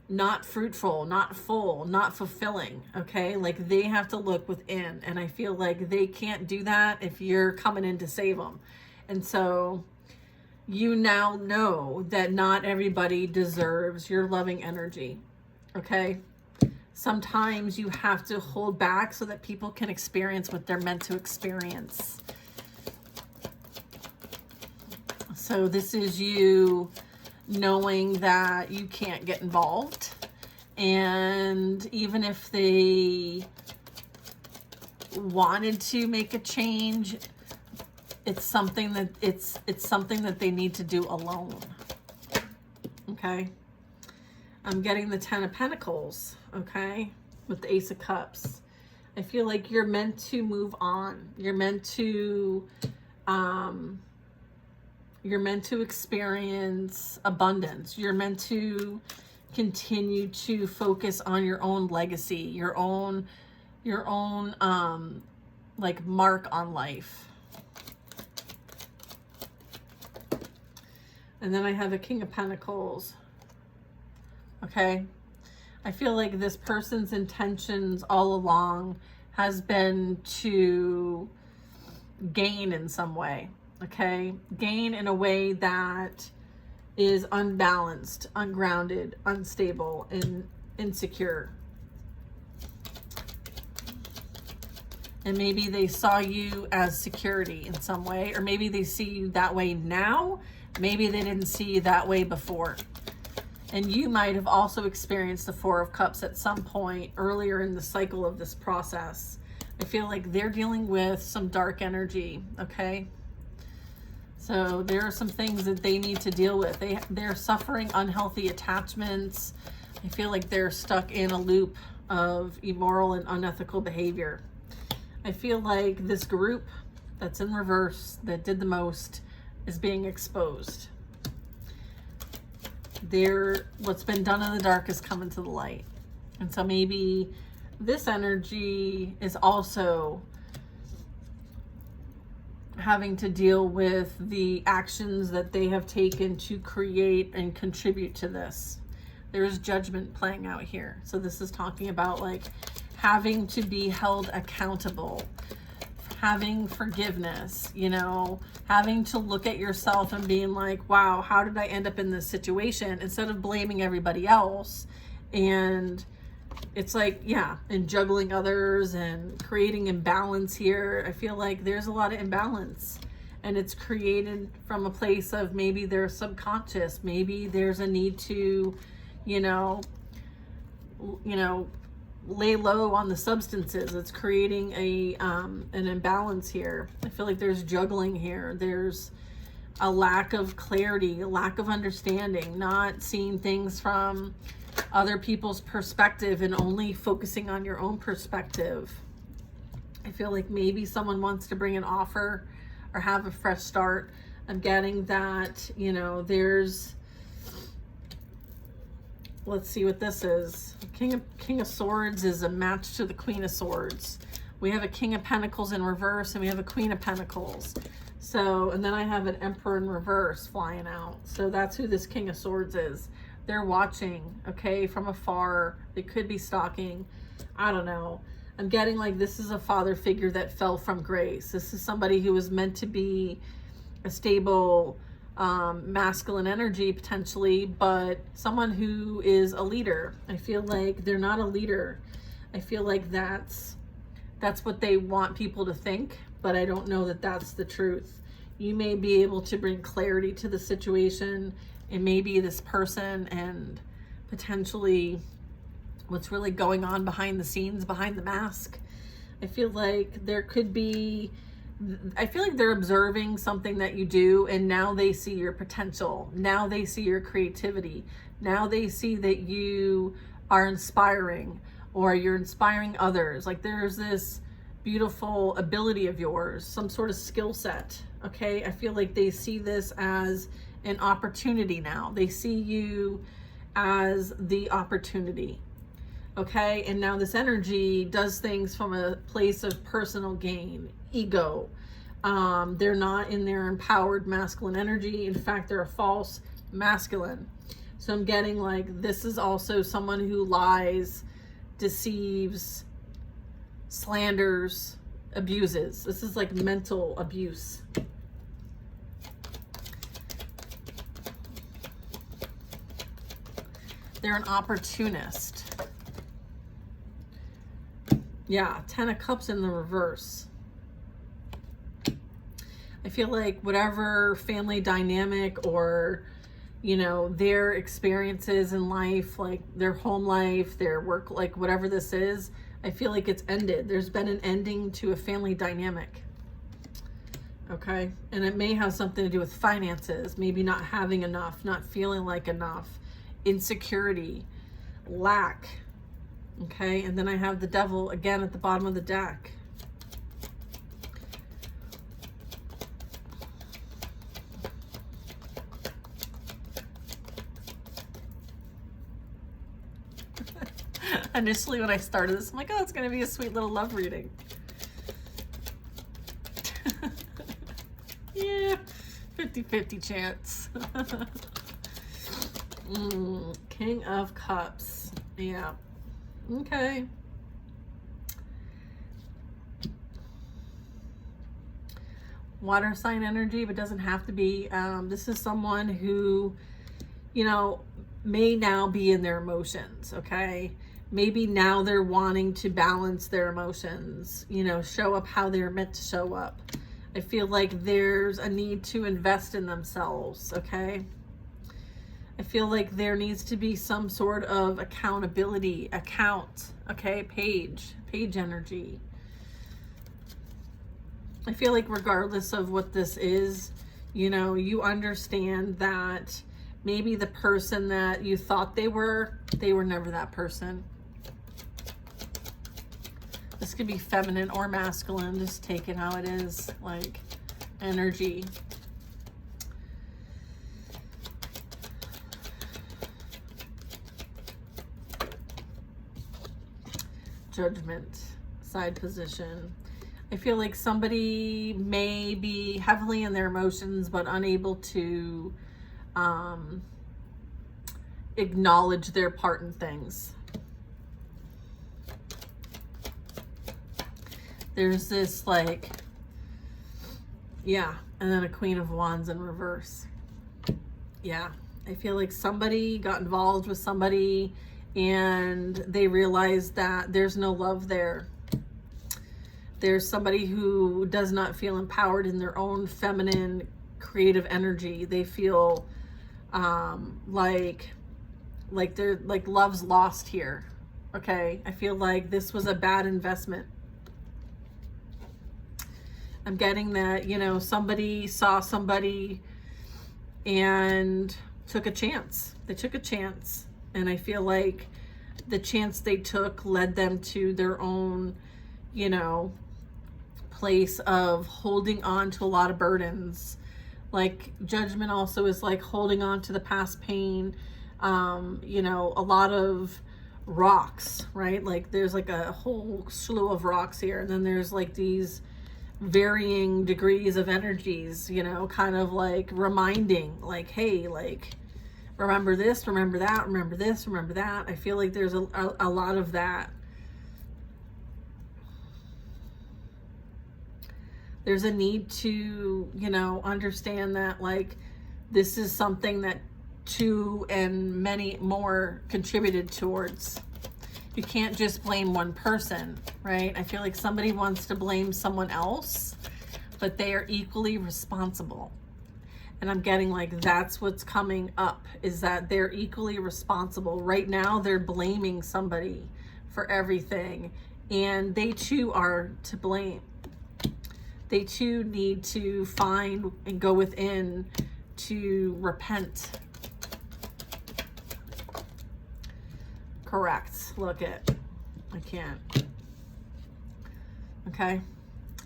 not fruitful, not full, not fulfilling, okay? Like they have to look within, and I feel like they can't do that if you're coming in to save them. And so you now know that not everybody deserves your loving energy, okay? Sometimes you have to hold back so that people can experience what they're meant to experience. So this is you knowing that you can't get involved, and even if they wanted to make a change, it's something that it's something that they need to do alone. Okay, I'm getting the Ten of Pentacles, okay, with the Ace of Cups. I feel like you're meant to move on. You're meant to experience abundance. You're meant to continue to focus on your own legacy, your own like mark on life. And then I have a King of Pentacles. Okay. I feel like this person's intentions all along has been to gain in some way. Okay, gain in a way that is unbalanced, ungrounded, unstable, and insecure. And maybe they saw you as security in some way, or maybe they see you that way now. Maybe they didn't see you that way before. And you might have also experienced the Four of Cups at some point earlier in the cycle of this process. I feel like they're dealing with some dark energy, okay? So there are some things that they need to deal with. They're suffering unhealthy attachments. I feel like they're stuck in a loop of immoral and unethical behavior. I feel like this group that's in reverse, that did the most, is being exposed. What's been done in the dark is coming to the light. And so maybe this energy is also having to deal with the actions that they have taken to create and contribute to this. There's judgment playing out here. So this is talking about like having to be held accountable, having forgiveness, you know, having to look at yourself and being like, wow, how did I end up in this situation? Instead of blaming everybody else. And it's like, yeah, and juggling others and creating imbalance here. I feel like there's a lot of imbalance, and it's created from a place of maybe they're subconscious. Maybe there's a need to, you know, lay low on the substances. It's creating an imbalance here. I feel like there's juggling here. There's a lack of clarity, a lack of understanding, not seeing things from other people's perspective and only focusing on your own perspective. I feel like maybe someone wants to bring an offer or have a fresh start. I'm getting that, you know, there's, let's see what this is. King of Swords is a match to the Queen of Swords. We have a King of Pentacles in reverse, and we have a Queen of Pentacles. So, and then I have an Emperor in reverse flying out. So that's who this King of Swords is. They're watching, okay, from afar. They could be stalking. I don't know. I'm getting like this is a father figure that fell from grace. This is somebody who was meant to be a stable, masculine energy potentially, but someone who is a leader. I feel like they're not a leader. I feel like that's what they want people to think, but I don't know that that's the truth. You may be able to bring clarity to the situation. It may be this person and potentially what's really going on behind the scenes, behind the mask. I feel like there could be, I feel like they're observing something that you do, and now they see your potential. Now they see your creativity. Now they see that you are inspiring, or you're inspiring others. Like there's this beautiful ability of yours, some sort of skill set. Okay. I feel like they see this as an opportunity now. They see you as the opportunity. Okay, and now this energy does things from a place of personal gain, ego. They're not in their empowered masculine energy. In fact, they're a false masculine. So I'm getting like this is also someone who lies, deceives, slanders, abuses. This is like mental abuse. They're an opportunist. Yeah, 10 of Cups in the reverse. I feel like whatever family dynamic or, you know, their experiences in life, like their home life, their work, like whatever this is, I feel like it's ended. There's been an ending to a family dynamic. Okay. And it may have something to do with finances, maybe not having enough, not feeling like enough, insecurity, lack. Okay. And then I have the Devil again at the bottom of the deck. Initially when I started this, I'm like, oh, it's going to be a sweet little love reading. Yeah, 50-50 chance. King of Cups. Yeah. Okay. Water sign energy, but doesn't have to be. This is someone who, you know, may now be in their emotions, okay? Maybe now they're wanting to balance their emotions, you know, show up how they're meant to show up. I feel like there's a need to invest in themselves, okay? I feel like there needs to be some sort of accountability, okay? Page energy. I feel like regardless of what this is, you know, you understand that maybe the person that you thought they were never that person. This could be feminine or masculine, just take it how it is, like energy. Judgment, side position. I feel like somebody may be heavily in their emotions but unable to acknowledge their part in things. There's this like, yeah, and then a Queen of Wands in reverse. Yeah, I feel like somebody got involved with somebody and they realized that there's no love there. There's somebody who does not feel empowered in their own feminine, creative energy. They feel like they're like love's lost here. Okay, I feel like this was a bad investment. I'm getting that, you know, somebody saw somebody and took a chance. They took a chance. And I feel like the chance they took led them to their own, you know, place of holding on to a lot of burdens. Like judgment also is like holding on to the past pain. You know, a lot of rocks, right? Like there's like a whole slew of rocks here. And then there's like these varying degrees of energies, you know, kind of like reminding like, hey, like, remember this, remember that, remember this, remember that. I feel like there's a lot of that. There's a need to, you know, understand that like this is something that two and many more contributed towards. You can't just blame one person, right? I feel like somebody wants to blame someone else, but they are equally responsible. And I'm getting like that's what's coming up, is that they're equally responsible. Right now, they're blaming somebody for everything, and they too are to blame. They too need to find and go within to repent. Correct. Look it. I can't. Okay.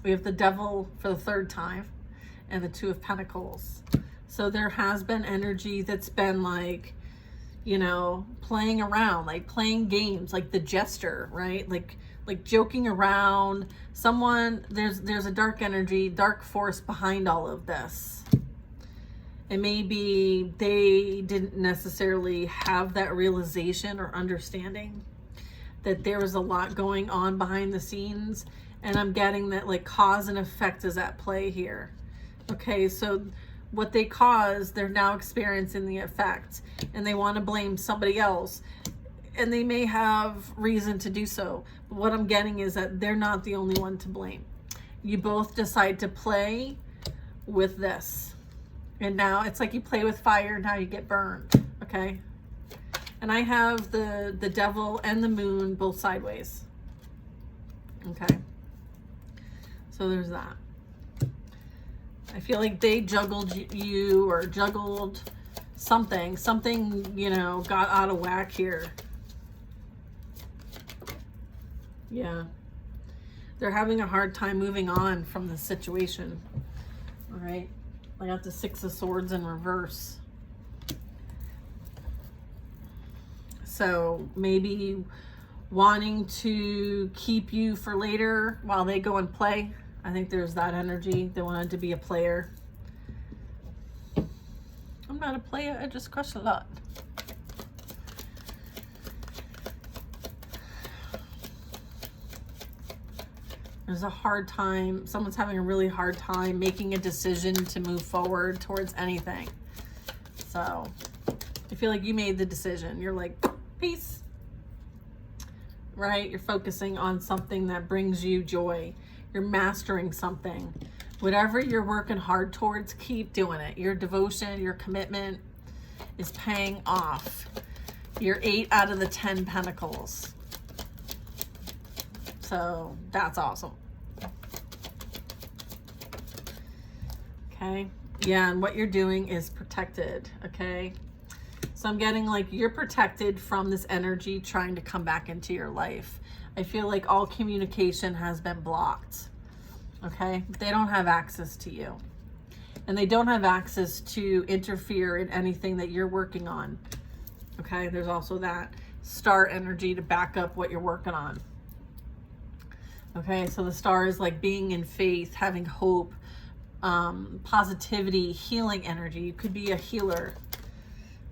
We have the Devil for the third time and the Two of Pentacles. So there has been energy that's been like, you know, playing around, like playing games, like the jester, right? Like joking around. Someone, there's a dark energy, dark force behind all of this. And maybe they didn't necessarily have that realization or understanding that there was a lot going on behind the scenes. And I'm getting that like cause and effect is at play here. Okay, so what they caused, they're now experiencing the effect, and they want to blame somebody else. And they may have reason to do so. But what I'm getting is that they're not the only one to blame. You both decide to play with this. And now it's like you play with fire, now you get burned. Okay? And I have the devil and the moon both sideways. Okay? So there's that. I feel like they juggled you or juggled something. Something, you know, got out of whack here. Yeah. They're having a hard time moving on from the situation. All right. I got the Six of Swords in reverse. So maybe wanting to keep you for later while they go and play. I think there's that energy. They wanted to be a player. I'm not a player. I just crush a lot. There's a hard time. Someone's having a really hard time making a decision to move forward towards anything. So I feel like you made the decision. You're like, peace. Right? You're focusing on something that brings you joy. You're mastering something. Whatever you're working hard towards, keep doing it. Your devotion, your commitment is paying off. You're 8 out of the 10 pentacles. So that's awesome. Okay. Yeah, and what you're doing is protected. Okay. So I'm getting like you're protected from this energy trying to come back into your life. I feel like all communication has been blocked. Okay. They don't have access to you. And they don't have access to interfere in anything that you're working on. Okay. There's also that star energy to back up what you're working on. Okay. So the star is like being in faith, having hope, positivity, healing energy. You could be a healer.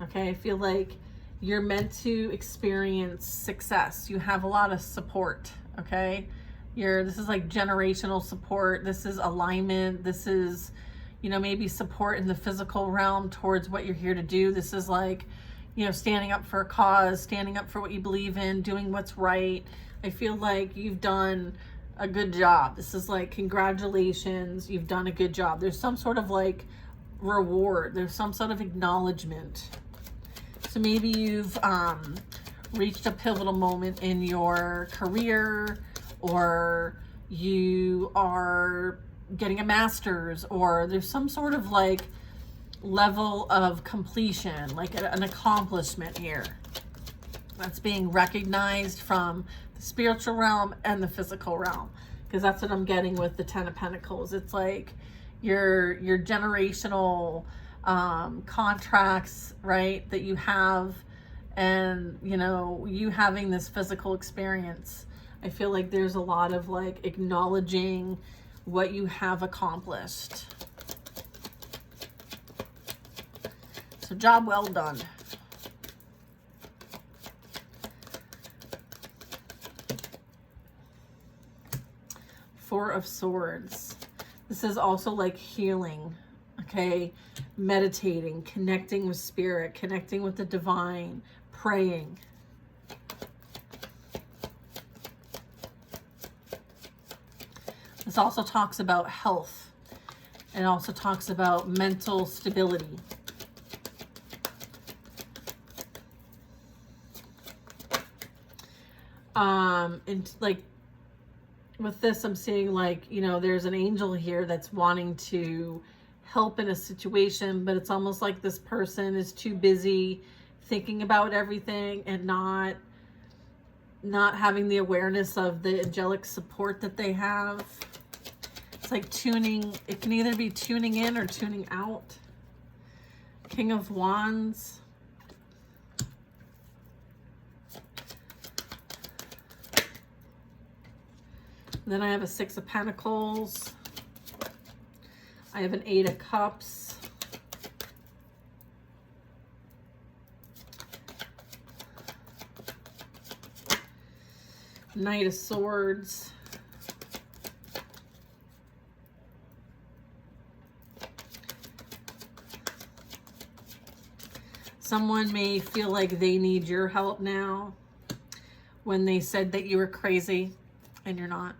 Okay. I feel like you're meant to experience success. You have a lot of support. Okay. This is like generational support. This is alignment. This is, you know, maybe support in the physical realm towards what you're here to do. This is like, you know, standing up for a cause, standing up for what you believe in, doing what's right. I feel like you've done a good job. This is like, congratulations, you've done a good job. There's some sort of like reward. There's some sort of acknowledgement. So maybe you've reached a pivotal moment in your career, or you are getting a master's, or there's some sort of like level of completion, like an accomplishment here that's being recognized from the spiritual realm and the physical realm, because that's what I'm getting with the Ten of Pentacles. It's like your generational contracts, right, that you have, and you know, you having this physical experience. I feel like there's a lot of like acknowledging what you have accomplished. So job well done. Four of Swords. This is also like healing. Okay. Meditating, connecting with spirit, connecting with the divine, praying. This also talks about health, and also talks about mental stability. And like with this, I'm seeing like, you know, there's an angel here that's wanting to help in a situation, but it's almost like this person is too busy thinking about everything and not having the awareness of the angelic support that they have. It's like tuning. It can either be tuning in or tuning out. King of Wands. Then I have a Six of Pentacles. I have an Eight of Cups. Knight of Swords. Someone may feel like they need your help now when they said that you were crazy and you're not.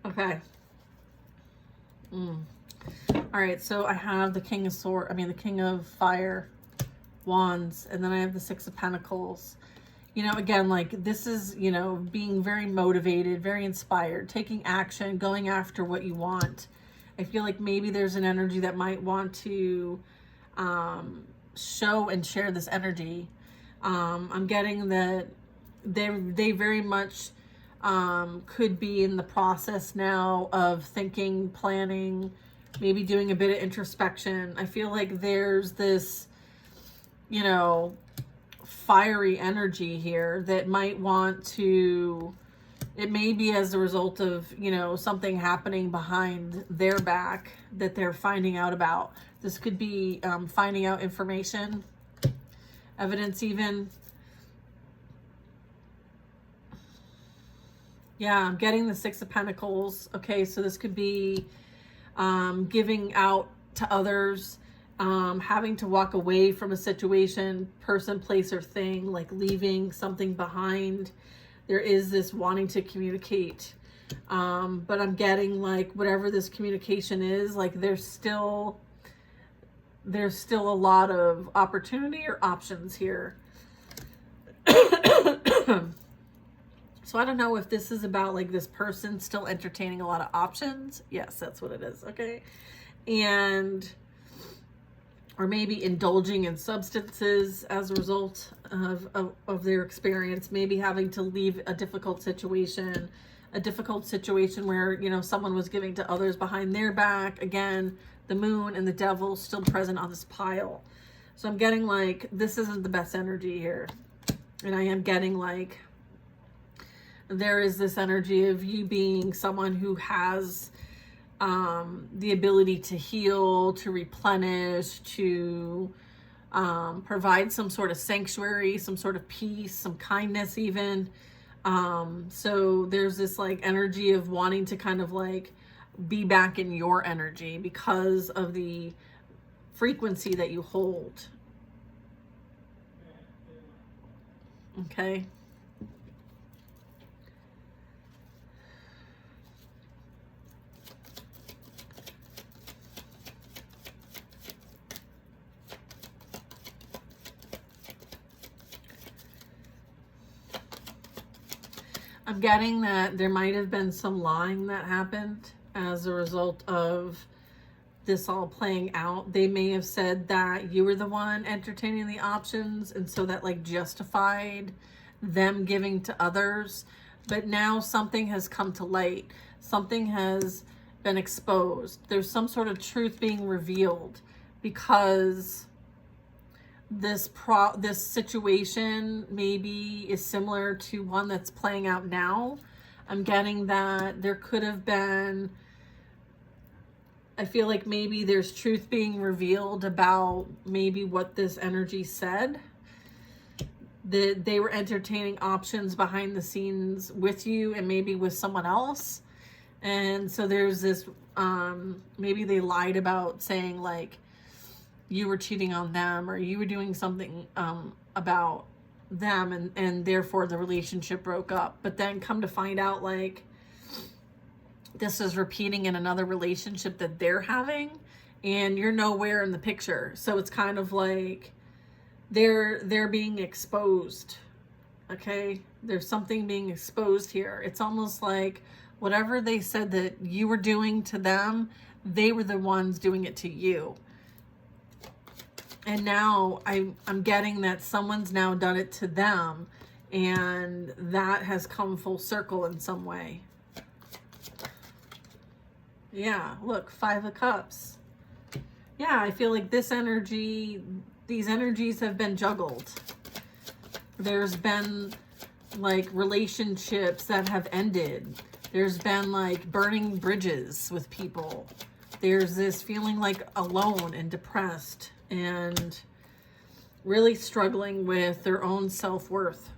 Okay. All right, so I have the King of Swords, the King of Fire, Wands, and then I have the Six of Pentacles. You know, again, like this is, you know, being very motivated, very inspired, taking action, going after what you want. I feel like maybe there's an energy that might want to show and share this energy. I'm getting that they very much could be in the process now of thinking, planning, maybe doing a bit of introspection. I feel like there's this, you know, fiery energy here that might want to, it may be as a result of, you know, something happening behind their back that they're finding out about. This could be finding out information, evidence even. Yeah, I'm getting the Six of Pentacles. Okay, so this could be giving out to others, having to walk away from a situation, person, place, or thing, like leaving something behind. There is this wanting to communicate. But I'm getting like whatever this communication is, like there's still a lot of opportunity or options here. So I don't know if this is about like this person still entertaining a lot of options. Yes, that's what it is. Okay. Or maybe indulging in substances as a result of their experience, maybe having to leave a difficult situation where, you know, someone was giving to others behind their back. Again, the moon and the devil still present on this pile. So I'm getting like, this isn't the best energy here. And I am getting like, there is this energy of you being someone who has the ability to heal, to replenish, to provide some sort of sanctuary, some sort of peace, some kindness even. So there's this like energy of wanting to kind of like be back in your energy because of the frequency that you hold. Okay. I'm getting that there might have been some lying that happened as a result of this all playing out. They may have said that you were the one entertaining the options, and so that like justified them giving to others. But now something has come to light. Something has been exposed. There's some sort of truth being revealed because this situation maybe is similar to one that's playing out now. I'm getting that there could have been, I feel like maybe there's truth being revealed about maybe what this energy said. That they were entertaining options behind the scenes with you and maybe with someone else. And so there's this, maybe they lied about saying like, you were cheating on them or you were doing something about them and therefore the relationship broke up. But then come to find out like this is repeating in another relationship that they're having and you're nowhere in the picture. So it's kind of like they're being exposed. Okay? There's something being exposed here. It's almost like whatever they said that you were doing to them, they were the ones doing it to you. And now I'm getting that someone's now done it to them and that has come full circle in some way. Yeah, look, Five of Cups. Yeah, I feel like this energy, these energies have been juggled. There's been like relationships that have ended. There's been like burning bridges with people. There's this feeling like alone and depressed and really struggling with their own self-worth.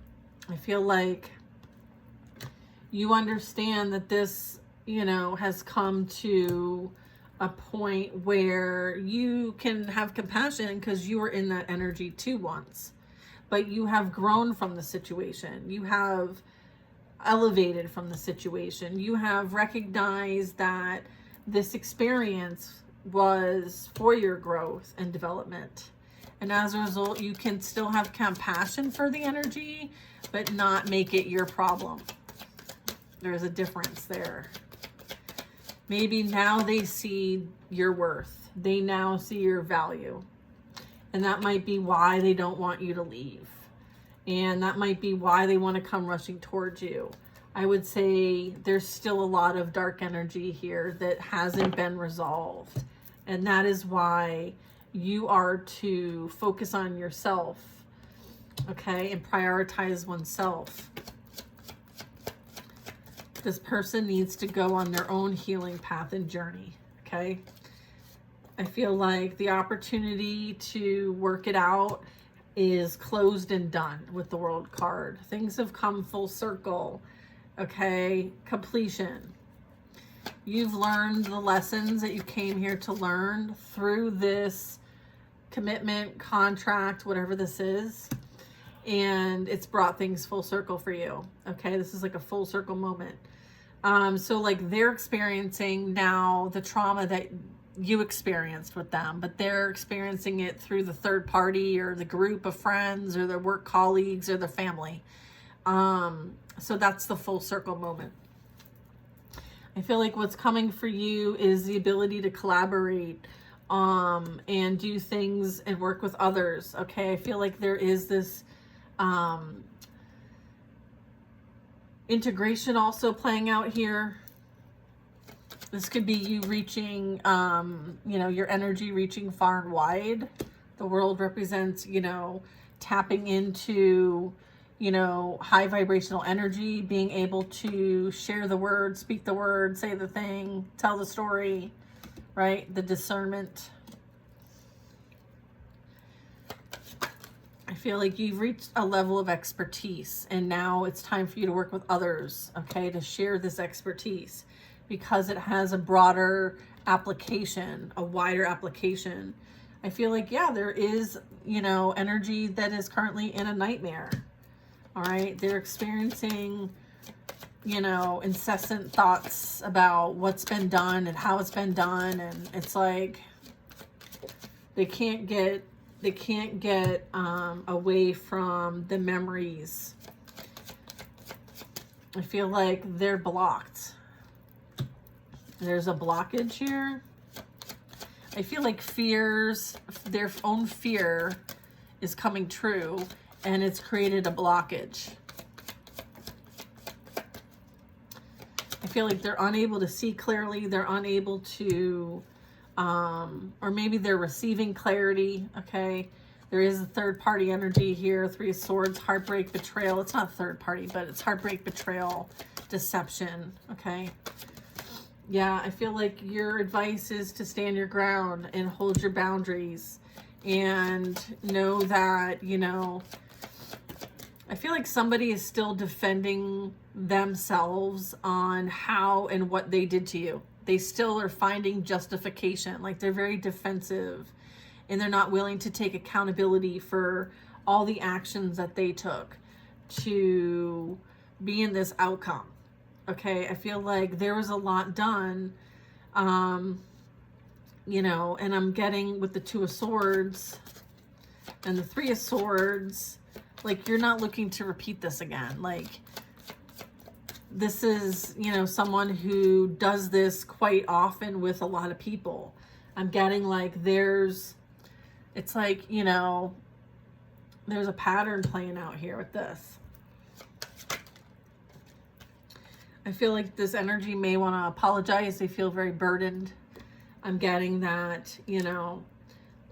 I feel like you understand that this, you know, has come to a point where you can have compassion because you were in that energy too once. But you have grown from the situation. You have elevated from the situation. You have recognized that this experience was for your growth and development. And as a result, you can still have compassion for the energy, but not make it your problem. There's a difference there. Maybe now they see your worth. They now see your value. And that might be why they don't want you to leave. And that might be why they want to come rushing towards you. I would say there's still a lot of dark energy here that hasn't been resolved. And that is why you are to focus on yourself, okay, and prioritize oneself. This person needs to go on their own healing path and journey, okay? I feel like the opportunity to work it out is closed and done with the World card. Things have come full circle, okay? Completion. You've learned the lessons that you came here to learn through this commitment, contract, whatever this is. And it's brought things full circle for you, okay? This is like a full circle moment. So like they're experiencing now the trauma that you experienced with them, but they're experiencing it through the third party or the group of friends or their work colleagues or their family. So that's the full circle moment. I feel like what's coming for you is the ability to collaborate and do things and work with others, okay? I feel like there is this integration also playing out here. This could be you reaching, you know, your energy reaching far and wide. The world represents, you know, tapping into, you know, high vibrational energy, being able to share the word, speak the word, say the thing, tell the story, right? The discernment. I feel like you've reached a level of expertise and now it's time for you to work with others, okay, to share this expertise because it has a broader application, a wider application. I feel like, yeah, there is, you know, energy that is currently in a nightmare, all right? They're experiencing, you know, incessant thoughts about what's been done and how it's been done. And it's like they can't get away from the memories. I feel like they're blocked. There's a blockage here. I feel like their own fear is coming true and it's created a blockage. I feel like they're unable to see clearly. They're unable to, or maybe they're receiving clarity, okay? There is a third party energy here. Three of Swords, heartbreak, betrayal. It's not third party, but it's heartbreak, betrayal, deception, okay? Yeah, I feel like your advice is to stand your ground and hold your boundaries and know that, you know, I feel like somebody is still defending themselves on how and what they did to you. They still are finding justification. Like they're very defensive and they're not willing to take accountability for all the actions that they took to be in this outcome. Okay, I feel like there was a lot done, you know, and I'm getting with the Two of Swords and the Three of Swords, like you're not looking to repeat this again. Like this is, you know, someone who does this quite often with a lot of people. I'm getting like it's like, you know, there's a pattern playing out here with this. I feel like this energy may want to apologize. They feel very burdened. I'm getting that, you know,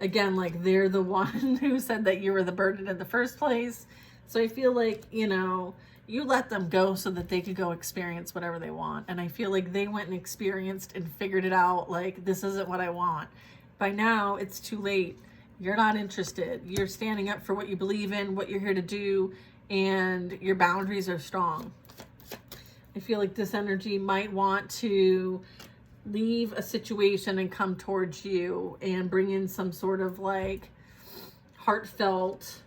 again, like they're the one who said that you were the burden in the first place. So I feel like, you know, you let them go so that they could go experience whatever they want. And I feel like they went and experienced and figured it out, like, this isn't what I want. By now, it's too late. You're not interested. You're standing up for what you believe in, what you're here to do, and your boundaries are strong. I feel like this energy might want to leave a situation and come towards you and bring in some sort of like heartfelt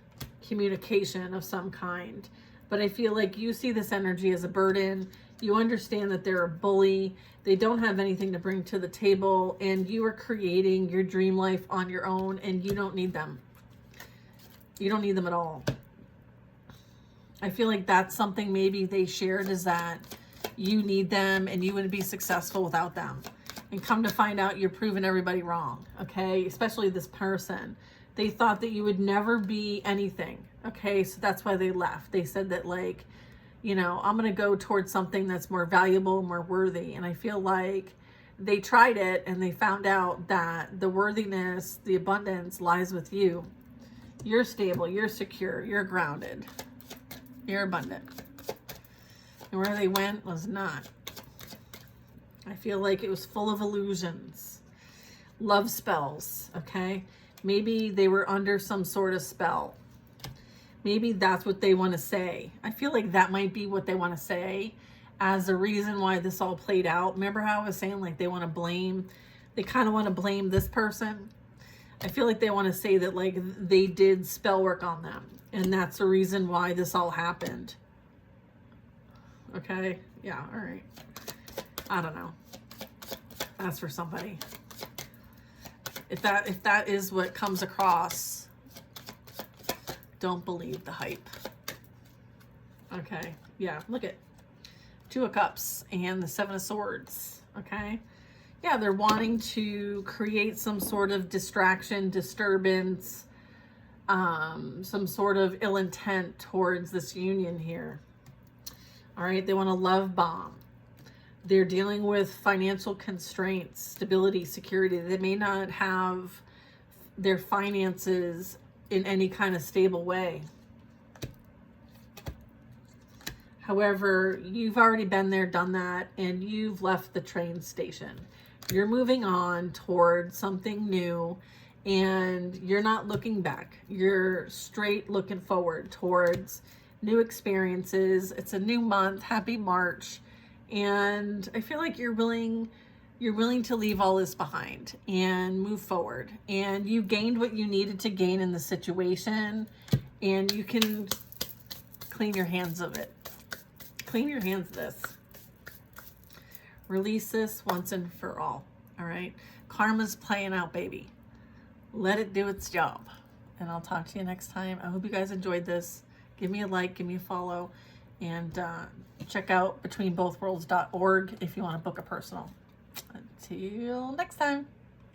communication of some kind. But I feel like you see this energy as a burden. You understand that they're a bully. They don't have anything to bring to the table, and you are creating your dream life on your own, and you don't need them. You don't need them at all. I feel like that's something maybe they shared, is that you need them and you wouldn't be successful without them. And come to find out, you're proving everybody wrong, okay? Especially this person. They thought that you would never be anything, okay? So that's why they left. They said that, like, you know, I'm going to go towards something that's more valuable, more worthy. And I feel like they tried it and they found out that the worthiness, the abundance lies with you. You're stable, you're secure, you're grounded, you're abundant. And where they went was not. I feel like it was full of illusions, love spells, okay? Maybe they were under some sort of spell. Maybe that's what they want to say. I feel like that might be what they want to say as the reason why this all played out. Remember how I was saying, like, they want to blame, they kind of want to blame this person? I feel like they want to say that, like, they did spell work on them, and that's the reason why this all happened. Okay? Yeah, all right. I don't know. That's for somebody. If that is what comes across, don't believe the hype. Okay? Yeah, look at Two of Cups and the Seven of Swords. Okay? Yeah, they're wanting to create some sort of distraction, disturbance, some sort of ill intent towards this union here. All right, they want to love bomb. They're dealing with financial constraints, stability, security. They may not have their finances in any kind of stable way. However, you've already been there, done that, and you've left the train station. You're moving on towards something new, and you're not looking back. You're straight looking forward towards new experiences. It's a new month. Happy March. And I feel like you're willing to leave all this behind and move forward. And you gained what you needed to gain in the situation, and you can clean your hands of it. Clean your hands of this. Release this once and for all. All right? Karma's playing out, baby. Let it do its job. And I'll talk to you next time. I hope you guys enjoyed this. Give me a like, give me a follow, and check out betweenbothworlds.org if you want to book a personal. Until next time.